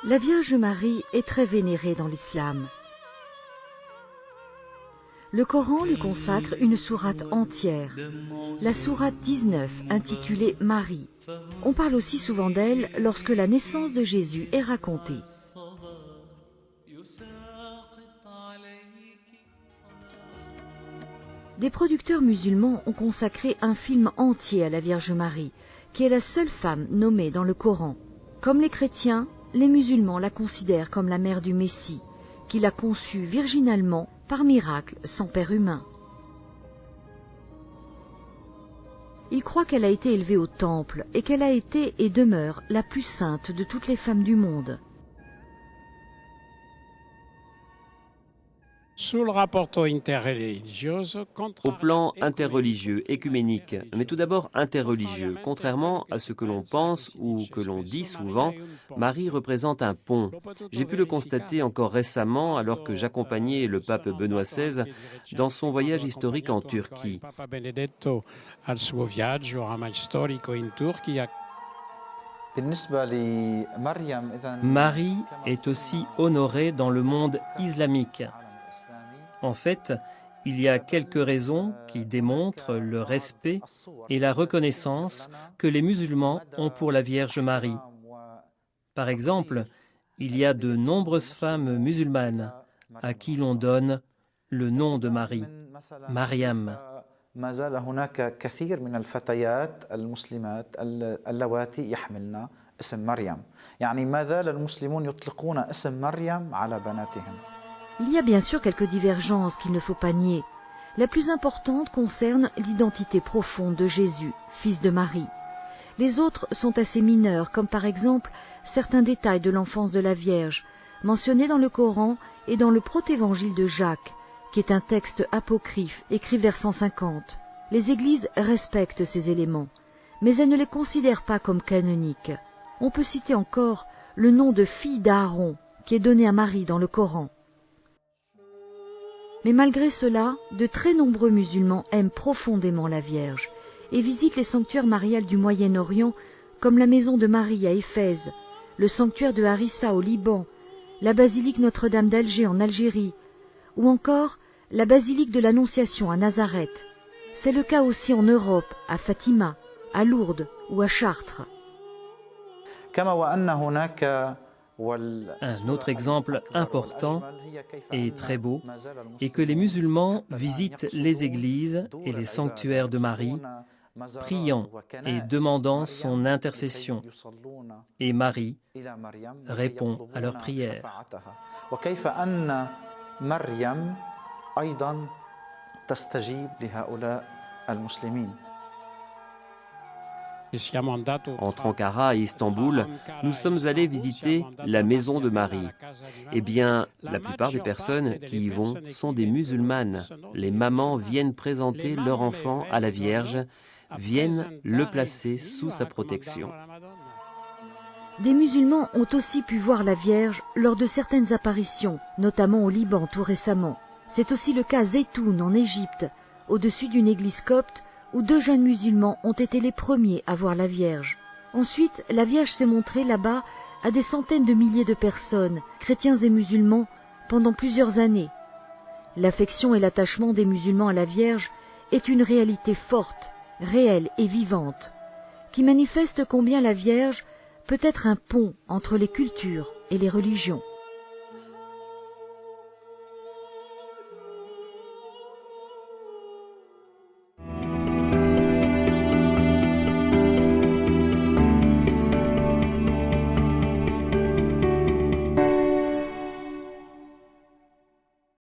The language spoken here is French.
La Vierge Marie est très vénérée dans l'islam. Le Coran lui consacre une sourate entière, la sourate 19, intitulée Marie. On parle aussi souvent d'elle lorsque la naissance de Jésus est racontée. Des producteurs musulmans ont consacré un film entier à la Vierge Marie, qui est la seule femme nommée dans le Coran. Comme les chrétiens, les musulmans la considèrent comme la mère du Messie, qu'il a conçue virginalement par miracle sans père humain. Ils croient qu'elle a été élevée au temple et qu'elle a été et demeure la plus sainte de toutes les femmes du monde. Au plan interreligieux, écuménique, mais tout d'abord interreligieux, contrairement à ce que l'on pense ou que l'on dit souvent, Marie représente un pont. J'ai pu le constater encore récemment alors que j'accompagnais le pape Benoît XVI dans son voyage historique en Turquie. Marie est aussi honorée dans le monde islamique. En fait, il y a quelques raisons qui démontrent le respect et la reconnaissance que les musulmans ont pour la Vierge Marie. Par exemple, il y a de nombreuses femmes musulmanes à qui l'on donne le nom de Marie, Mariam. Il y a bien sûr quelques divergences qu'il ne faut pas nier. La plus importante concerne l'identité profonde de Jésus, fils de Marie. Les autres sont assez mineures, comme par exemple certains détails de l'enfance de la Vierge, mentionnés dans le Coran et dans le protévangile de Jacques, qui est un texte apocryphe écrit vers 150. Les églises respectent ces éléments, mais elles ne les considèrent pas comme canoniques. On peut citer encore le nom de fille d'Aaron, qui est donné à Marie dans le Coran. Mais malgré cela, de très nombreux musulmans aiment profondément la Vierge et visitent les sanctuaires mariales du Moyen-Orient comme la maison de Marie à Éphèse, le sanctuaire de Harissa au Liban, la basilique Notre-Dame d'Alger en Algérie ou encore la basilique de l'Annonciation à Nazareth. C'est le cas aussi en Europe, à Fatima, à Lourdes ou à Chartres. Un autre exemple important et très beau est que les musulmans visitent les églises et les sanctuaires de Marie, priant et demandant son intercession. Et Marie répond à leurs prières. Entre Ankara et Istanbul, nous sommes allés visiter la maison de Marie. Eh bien, la plupart des personnes qui y vont sont des musulmanes. Les mamans viennent présenter leur enfant à la Vierge, viennent le placer sous sa protection. Des musulmans ont aussi pu voir la Vierge lors de certaines apparitions, notamment au Liban tout récemment. C'est aussi le cas à Zeytoun en Égypte, au-dessus d'une église copte, où 2 jeunes musulmans ont été les premiers à voir la Vierge. Ensuite, la Vierge s'est montrée là-bas à des centaines de milliers de personnes, chrétiens et musulmans, pendant plusieurs années. L'affection et l'attachement des musulmans à la Vierge est une réalité forte, réelle et vivante, qui manifeste combien la Vierge peut être un pont entre les cultures et les religions.